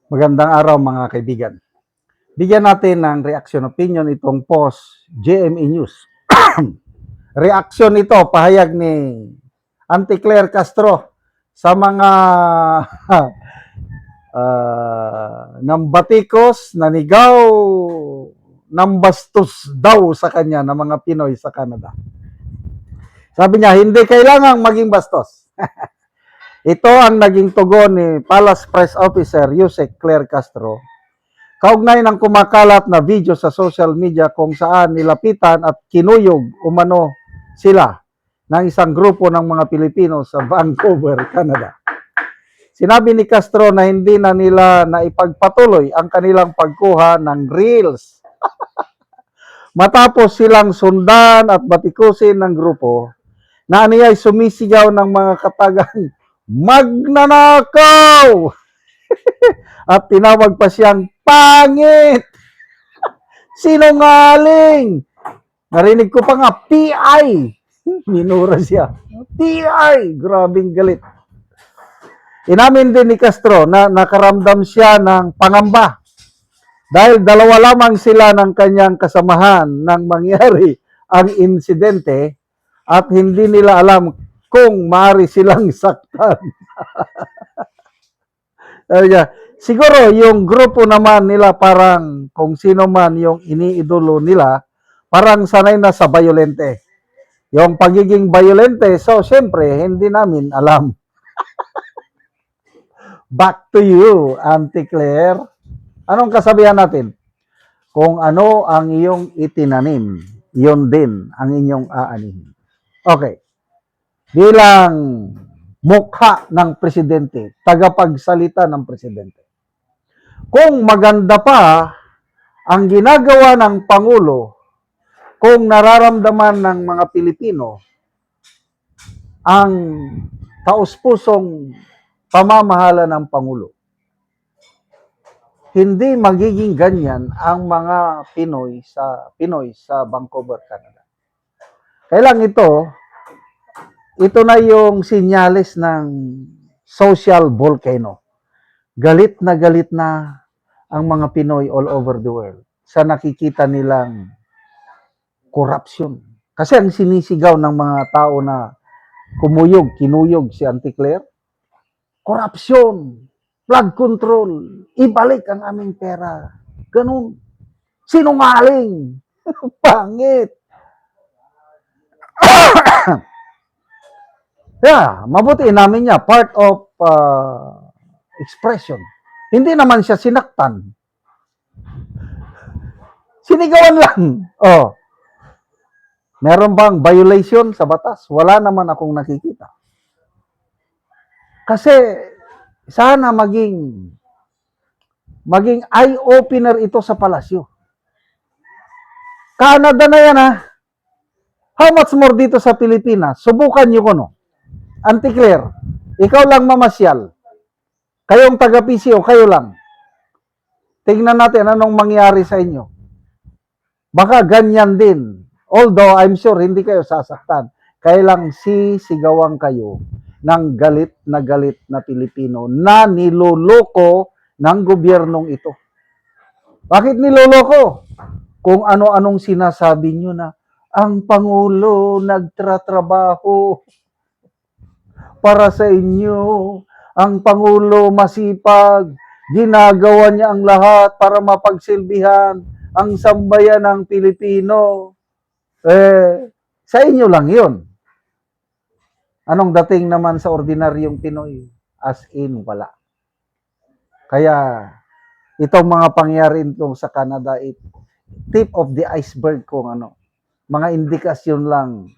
Magandang araw mga kaibigan. Bigyan natin ng reaction opinion itong post GMA News. Reaction ito, pahayag ni Auntie Claire Castro sa mga nambatikos, nanigaw, nambastos daw sa kanya ng mga Pinoy sa Canada. Sabi niya, hindi kailangang maging bastos. Ito ang naging tugon ni Palace Press Officer Yusek Claire Castro kaugnay ng kumakalat na video sa social media kung saan nilapitan at kinuyog umano sila ng isang grupo ng mga Pilipino sa Vancouver, Canada. Sinabi ni Castro na hindi na nila naipagpatuloy ang kanilang pagkuha ng reels. Matapos silang sundan at batikusin ng grupo na aniyay sumisigaw ng mga katagang magnanakaw at tinawag pa siyang pangit, sinungaling. Narinig ko pa nga, PI. Minura siya. PI. Grabing galit. Inamin din ni Castro na nakaramdam siya ng pangamba dahil dalawa lamang sila ng kanyang kasamahan nang mangyari ang insidente at hindi nila alam kung maaari silang saktan. Siguro yung grupo naman nila parang kung sino man yung iniidolo nila, parang sanay na sa violente. Yung pagiging violente, so syempre, hindi namin alam. Back to you, Auntie Claire. Anong kasabihan natin? Kung ano ang iyong itinanim, yun din ang inyong aanihin. Okay. Bilang mukha ng presidente, tagapagsalita ng presidente. Kung maganda pa ang ginagawa ng Pangulo, kung nararamdaman ng mga Pilipino ang taus-pusong pamamahala ng Pangulo, hindi magiging ganyan ang mga Pinoy sa Vancouver, Canada. Kailang ito na yung sinyales ng social volcano. Galit na ang mga Pinoy all over the world sa nakikita nilang corruption. Kasi ang sinisigaw ng mga tao na kinuyog si Auntie Claire, corruption, flood control, ibalik ang aming pera. Ganun. Sinungaling. Pangit. Mabuti namin niya, part of expression. Hindi naman siya sinaktan. Sinigawan lang. Meron bang violation sa batas? Wala naman akong nakikita. Kasi sana maging eye-opener ito sa palasyo. Canada na yan How much more dito sa Pilipinas? Subukan nyo ko Auntie Claire, ikaw lang mamasyal. Kayong taga-PCO, kayo lang. Tingnan natin anong mangyari sa inyo. Baka ganyan din. Although, I'm sure, hindi kayo sasaktan. Kaya lang sisigawan kayo ng galit na Pilipino na niloloko ng gobyernong ito. Bakit niloloko? Kung ano-anong sinasabi nyo na ang Pangulo nagtratrabaho para sa inyo. Ang Pangulo masipag, ginagawa niya ang lahat para mapagsilbihan ang sambayan ng Pilipino. Sa inyo lang yun. Anong dating naman sa ordinaryong Pinoy? As in, wala. Kaya, itong mga pangyari itong sa Canada, tip of the iceberg kung mga indikasyon lang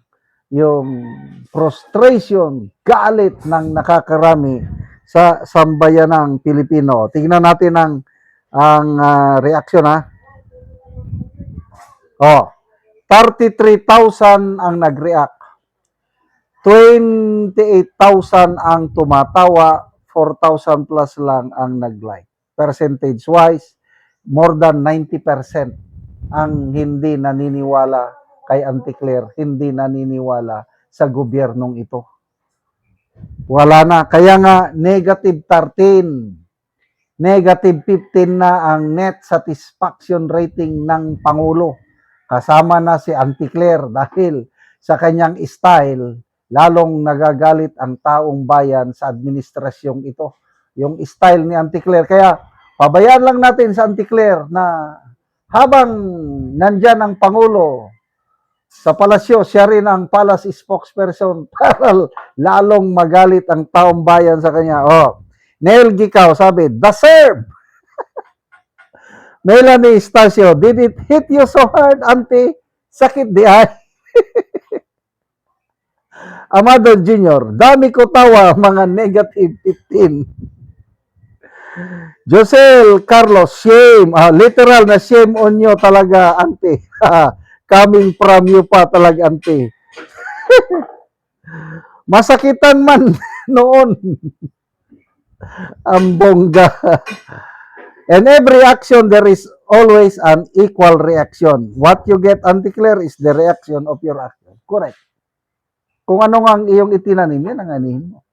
yung frustration, galit ng nakakarami sa sambayanang Pilipino. Tingnan natin ang reaksyon 33,000 ang nag-react. 28,000 ang tumatawa, 4,000 plus lang ang nag-like. Percentage-wise, more than 90% ang hindi naniniwala kay Auntie Claire, hindi naniniwala sa gobyernong ito. Wala na. Kaya nga, negative 13. Negative 15 na ang net satisfaction rating ng Pangulo. Kasama na si Auntie Claire dahil sa kanyang style, lalong nagagalit ang taong bayan sa administrasyong ito. Yung style ni Auntie Claire. Kaya pabayaan lang natin sa Auntie Claire na habang nandyan ang Pangulo sa palasyo, siya rin ang palace spokesperson para lalong magalit ang taong bayan sa kanya. Oh, Neil Gikaw sabi, deserve! Melanie Estacio, did it hit you so hard, auntie? Sakit di ay. Amado Jr., dami ko tawa, mga negative 15. Josel Carlos, shame. Literal na shame on you talaga, auntie. Coming from you pa talaga, auntie. Masakitan man noon. Ang bongga. And every action, there is always an equal reaction. What you get, Auntie Claire, is the reaction of your action. Correct. Kung ano nga ang iyong itinanim, yan ang anihin mo.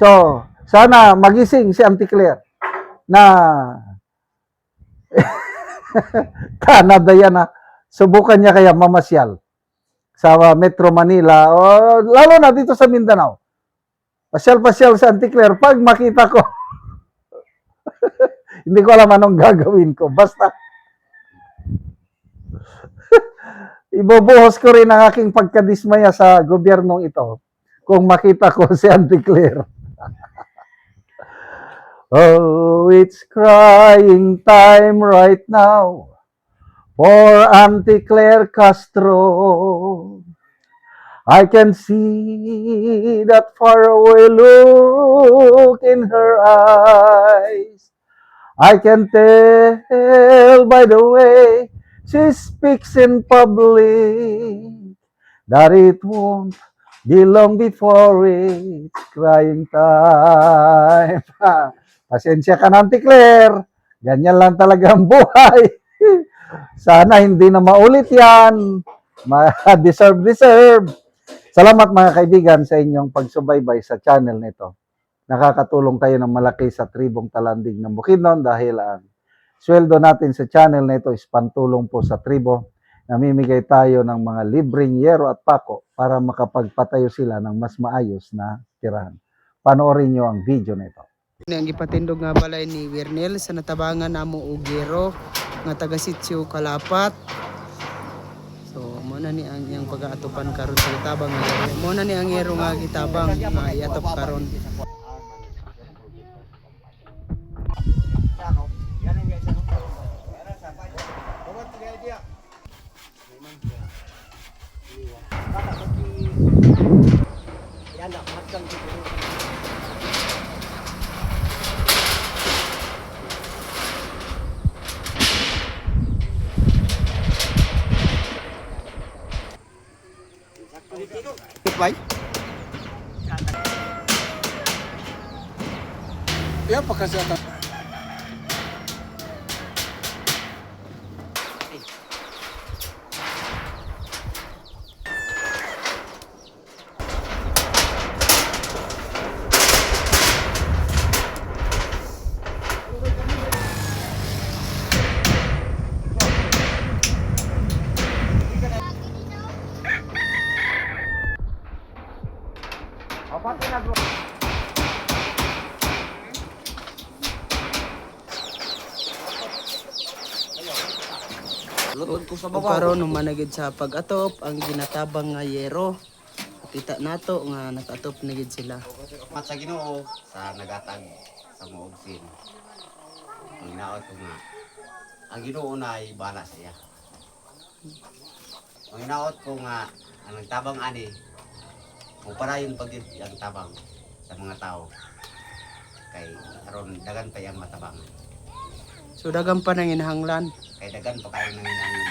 So, sana magising si Auntie Claire na Canada yan na subukan niya kaya mamasyal sa Metro Manila o lalo na dito sa Mindanao. Pasyal-pasyal sa Auntie Claire pag makita ko. Hindi ko alam anong gagawin ko. Basta ibubuhos ko rin ang aking pagkadismaya sa gobyernong ito kung makita ko si Auntie Claire. Oh, it's crying time right now for Auntie Claire Castro. I can see that faraway look in her eyes. I can tell by the way she speaks in public that it won't be long before it's crying time. Pasensya ka na, Auntie Claire. Ganyan lang talaga ang buhay. Sana hindi na maulit yan. Deserve. Salamat mga kaibigan sa inyong pagsubaybay sa channel nito. Nakakatulong kayo ng malaki sa tribong Talandig ng Bukidnon dahil ang sweldo natin sa channel na ito is pantulong po sa tribo. Namimigay tayo ng mga libreng yero at pako para makapagpatayo sila ng mas maayos na tirahan. Panoorin nyo ang video nito. Ang ipatindog nga balay ni Wernel sa natabangan namo og yero nga taga Sitio Kalapat. So mo na ni ang iyang pag-aatopan karon sa tabang nga yero. Mo na ni ang yero nga gitabang nga iatop karon. Bay? Ya pakasata. O karon managid sa pag-atop ang ginatabang nga yero. Kita nato nga nakatop na gid sila. Mat sa Ginoo sa nagatag sa muogsin. Hinaot ko nga. Ang Ginoo na ay bala siya. Ang hinaot ko nga ang nagtabang ani kung parayon pag ang tabang sa mga tao. Kay karon dagan pa yang matabang. So dagan pa nang inahanglan. Kay dagan pa kayo nang inangin.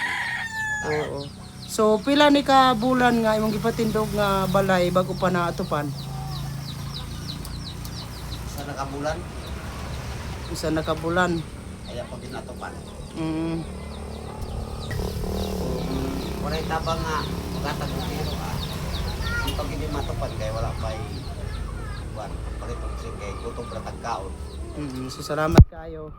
Oo. So pila ni ka bulan nga imong gipatindog nga balay bago pa naatupan? Sa nakabulan Isa na ka bulan. ay pag ginatupan. Mm. Wala tabang nga magatag ko pero pag hindi matupan kay wala pa buwan. Pag ito kay gutom ra tagkaon. So salamat kayo.